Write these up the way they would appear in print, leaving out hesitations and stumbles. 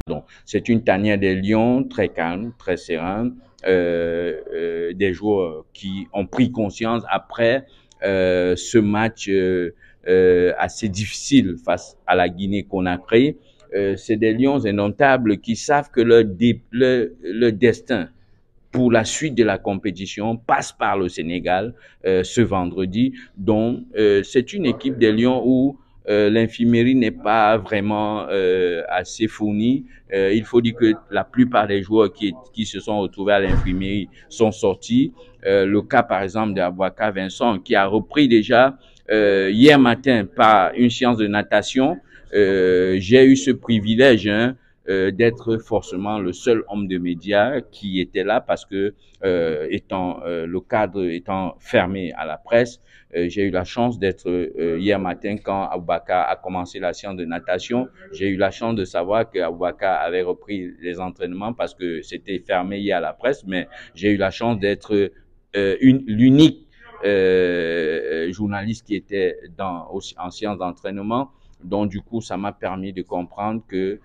Donc, c'est une tanière des Lions très calme, très sereine, des joueurs qui ont pris conscience après ce match assez difficile face à la Guinée-Conakry. C'est des Lions indomptables qui savent que leur destin pour la suite de la compétition passe par le Sénégal ce vendredi. Donc, c'est une équipe des Lions où l'infirmerie n'est pas vraiment assez fournie. Il faut dire que la plupart des joueurs qui se sont retrouvés à l'infirmerie sont sortis. Le cas, par exemple, d'Abouaka Vincent, qui a repris déjà hier matin par une séance de natation. J'ai eu ce privilège, d'être forcément le seul homme de médias qui était là parce que le cadre étant fermé à la presse, j'ai eu la chance d'être hier matin quand Aboubakar a commencé la séance de natation. J'ai eu la chance de savoir que Aboubakar avait repris les entraînements parce que c'était fermé hier à la presse, mais j'ai eu la chance d'être l'unique journaliste qui était en séance d'entraînement. Donc, du coup, ça m'a permis de comprendre que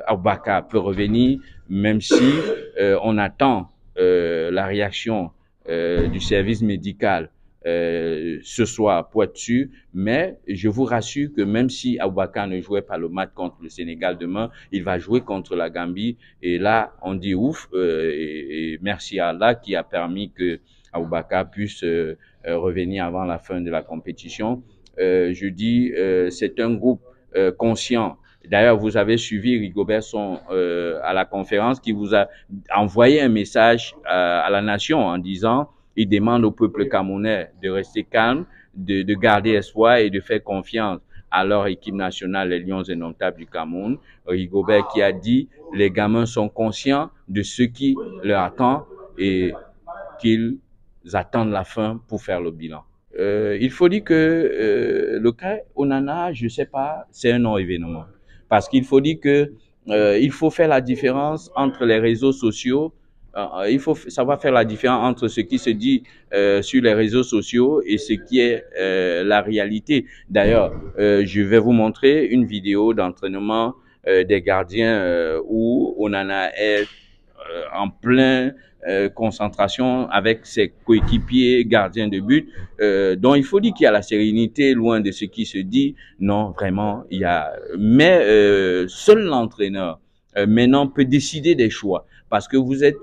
Aboubakar peut revenir, même si on attend la réaction du service médical ce soir pour être sûr. Mais je vous rassure que même si Aboubakar ne jouait pas le match contre le Sénégal demain, il va jouer contre la Gambie. Et là, on dit ouf, et merci à Allah qui a permis que Aboubakar puisse revenir avant la fin de la compétition. Je dis, c'est un groupe conscient. D'ailleurs, vous avez suivi Rigobert Song à la conférence qui vous a envoyé un message à la nation en disant, il demande au peuple camerounais de rester calme, de garder espoir et de faire confiance à leur équipe nationale, les Lions indomptables du Cameroun. Rigobert qui a dit, les gamins sont conscients de ce qui leur attend et qu'ils attendent la fin pour faire le bilan. Il faut dire que le cas Onana, je sais pas, c'est un non-événement. Parce qu'il faut dire que il faut faire la différence entre les réseaux sociaux. Il faut savoir faire la différence entre ce qui se dit sur les réseaux sociaux et ce qui est la réalité. D'ailleurs, je vais vous montrer une vidéo d'entraînement des gardiens où Onana est en plein concentration avec ses coéquipiers gardiens de but. Donc il faut dire qu'il y a la sérénité loin de ce qui se dit. Non, vraiment, il y a. Mais seul l'entraîneur maintenant peut décider des choix parce que vous êtes.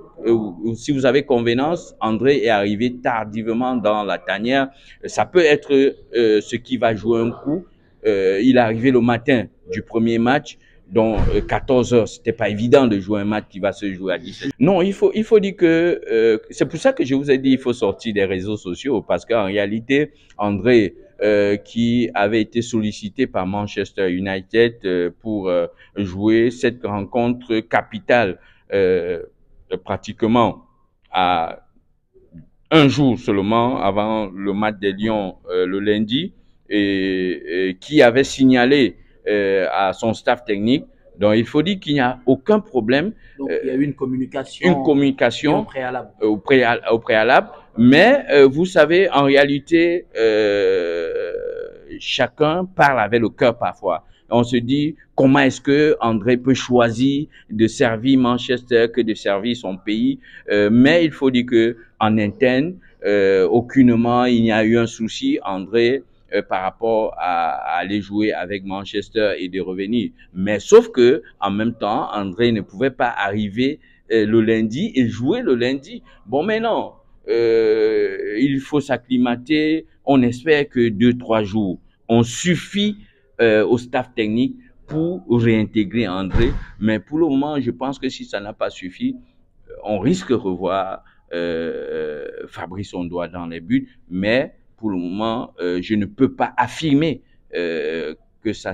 Si vous avez convenance, André est arrivé tardivement dans la tanière. Ça peut être ce qui va jouer un coup. Il est arrivé le matin du premier match. Donc 14 heures, c'était pas évident de jouer un match qui va se jouer à 17. Non, il faut dire que c'est pour ça que je vous ai dit il faut sortir des réseaux sociaux parce qu'en réalité, André qui avait été sollicité par Manchester United pour jouer cette rencontre capitale pratiquement à un jour seulement avant le match des Lions le lundi et qui avait signalé à son staff technique. Donc, il faut dire qu'il n'y a aucun problème. Donc, il y a eu une communication au préalable. Mais, vous savez, en réalité, chacun parle avec le cœur parfois. On se dit, comment est-ce que André peut choisir de servir Manchester que de servir son pays? Mais il faut dire que en interne, aucunement il n'y a eu un souci. André par rapport à aller jouer avec Manchester et de revenir. Mais sauf que, en même temps, André ne pouvait pas arriver le lundi et jouer le lundi. Bon, mais non, il faut s'acclimater. On espère que 2-3 jours ont suffi au staff technique pour réintégrer André. Mais pour le moment, je pense que si ça n'a pas suffi, on risque de revoir Fabrice Ondoa dans les buts. Mais pour le moment, je ne peux pas affirmer que ça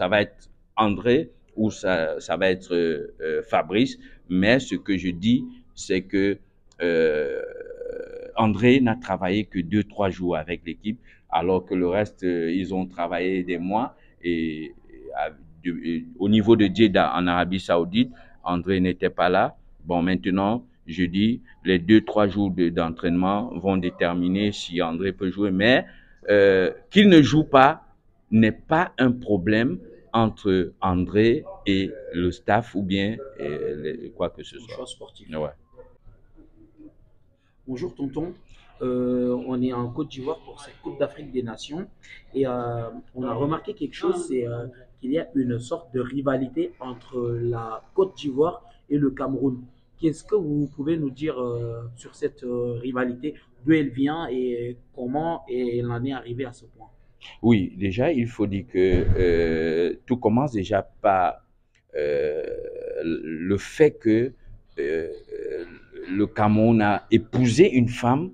va être André ou ça va être Fabrice. Mais ce que je dis, c'est que André n'a travaillé que 2-3 jours avec l'équipe, alors que le reste, ils ont travaillé des mois. Et au niveau de Jeddah, en Arabie Saoudite, André n'était pas là. Bon, maintenant, je dis, les 2-3 jours d'entraînement vont déterminer si André peut jouer. Mais qu'il ne joue pas n'est pas un problème entre André et le staff ou bien quoi que ce soit. Sportif. Ouais. Bonjour tonton, on est en Côte d'Ivoire pour cette Coupe d'Afrique des Nations et on a remarqué quelque chose, c'est qu'il y a une sorte de rivalité entre la Côte d'Ivoire et le Cameroun. Qu'est-ce que vous pouvez nous dire sur cette rivalité, d'où elle vient et comment elle en est arrivée à ce point? Oui, déjà, il faut dire que tout commence déjà par euh, le fait que euh, le Cameroun a épousé une femme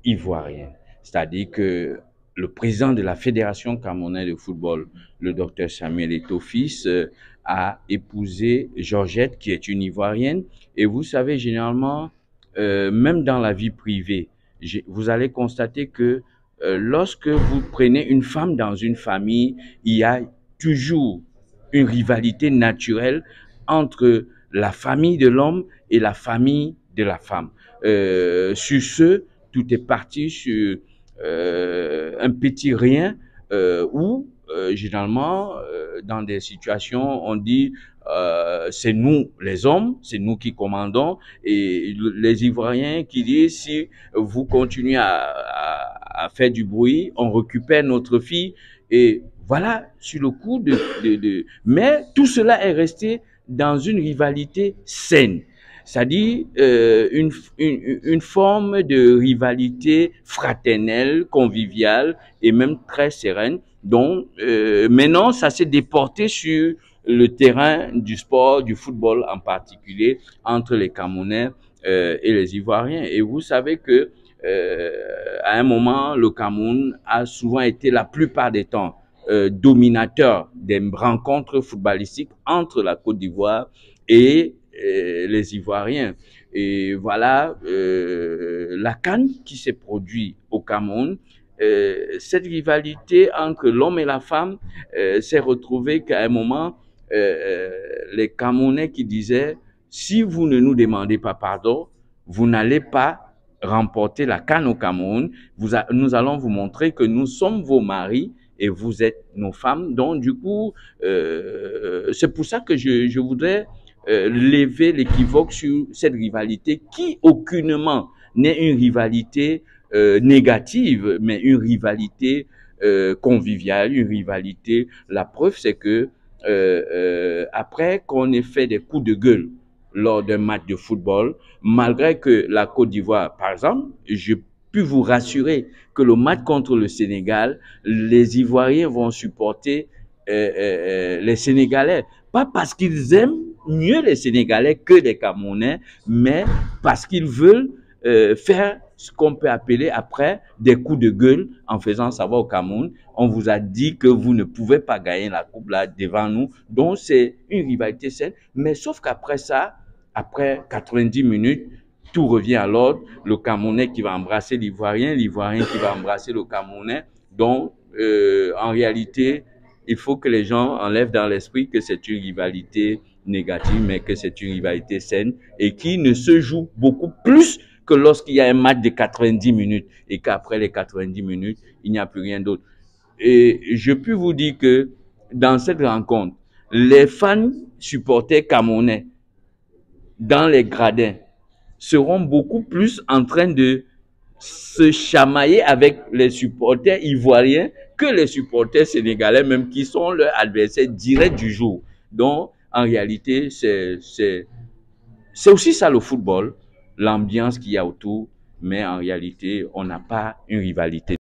ivoirienne. C'est-à-dire que le président de la Fédération camerounaise de football, le docteur Samuel Eto'o-Fils, a épousé Georgette, qui est une Ivoirienne. Et vous savez, généralement, même dans la vie privée, vous allez constater que lorsque vous prenez une femme dans une famille, il y a toujours une rivalité naturelle entre la famille de l'homme et la famille de la femme. Sur ce, tout est parti sur un petit rien où, généralement, dans des situations, on dit c'est nous les hommes, c'est nous qui commandons, et les Ivoiriens qui disent si vous continuez à faire du bruit, on récupère notre fille, et voilà, sur le coup Mais tout cela est resté dans une rivalité saine. C'est-à-dire une forme de rivalité fraternelle, conviviale et même très sereine. Donc maintenant, ça s'est déporté sur le terrain du sport, du football en particulier, entre les Camerounais et les Ivoiriens. Et vous savez que à un moment, le Cameroun a souvent été la plupart des temps dominateur des rencontres footballistiques entre la Côte d'Ivoire et les Ivoiriens. Et voilà la CAN qui s'est produite au Cameroun. Cette rivalité entre l'homme et la femme s'est retrouvée qu'à un moment, les Camerounais qui disaient « si vous ne nous demandez pas pardon, vous n'allez pas remporter la CAN au Cameroun. Nous allons vous montrer que nous sommes vos maris et vous êtes nos femmes. » Donc, du coup, c'est pour ça que je voudrais lever l'équivoque sur cette rivalité qui aucunement n'est une rivalité négative, mais une rivalité conviviale, une rivalité. La preuve, c'est que après qu'on ait fait des coups de gueule lors d'un match de football, malgré que la Côte d'Ivoire, par exemple, je peux vous rassurer que le match contre le Sénégal, les Ivoiriens vont supporter les Sénégalais. Pas parce qu'ils aiment mieux les Sénégalais que les Camerounais, mais parce qu'ils veulent faire ce qu'on peut appeler après des coups de gueule en faisant savoir au Cameroun, on vous a dit que vous ne pouvez pas gagner la coupe là devant nous. Donc c'est une rivalité saine, mais sauf qu'après ça, après 90 minutes, tout revient à l'ordre. Le Camerounais qui va embrasser l'Ivoirien, l'Ivoirien qui va embrasser le Camerounais. Donc en réalité, il faut que les gens enlèvent dans l'esprit que c'est une rivalité négative, mais que c'est une rivalité saine et qui ne se joue beaucoup plus que lorsqu'il y a un match de 90 minutes et qu'après les 90 minutes, il n'y a plus rien d'autre. Et je peux vous dire que dans cette rencontre, les fans supporters camerounais dans les gradins seront beaucoup plus en train de se chamailler avec les supporters ivoiriens que les supporters sénégalais, même qui sont leurs adversaires directs du jour. Donc, en réalité, c'est aussi ça le football, l'ambiance qu'il y a autour, mais en réalité, on n'a pas une rivalité.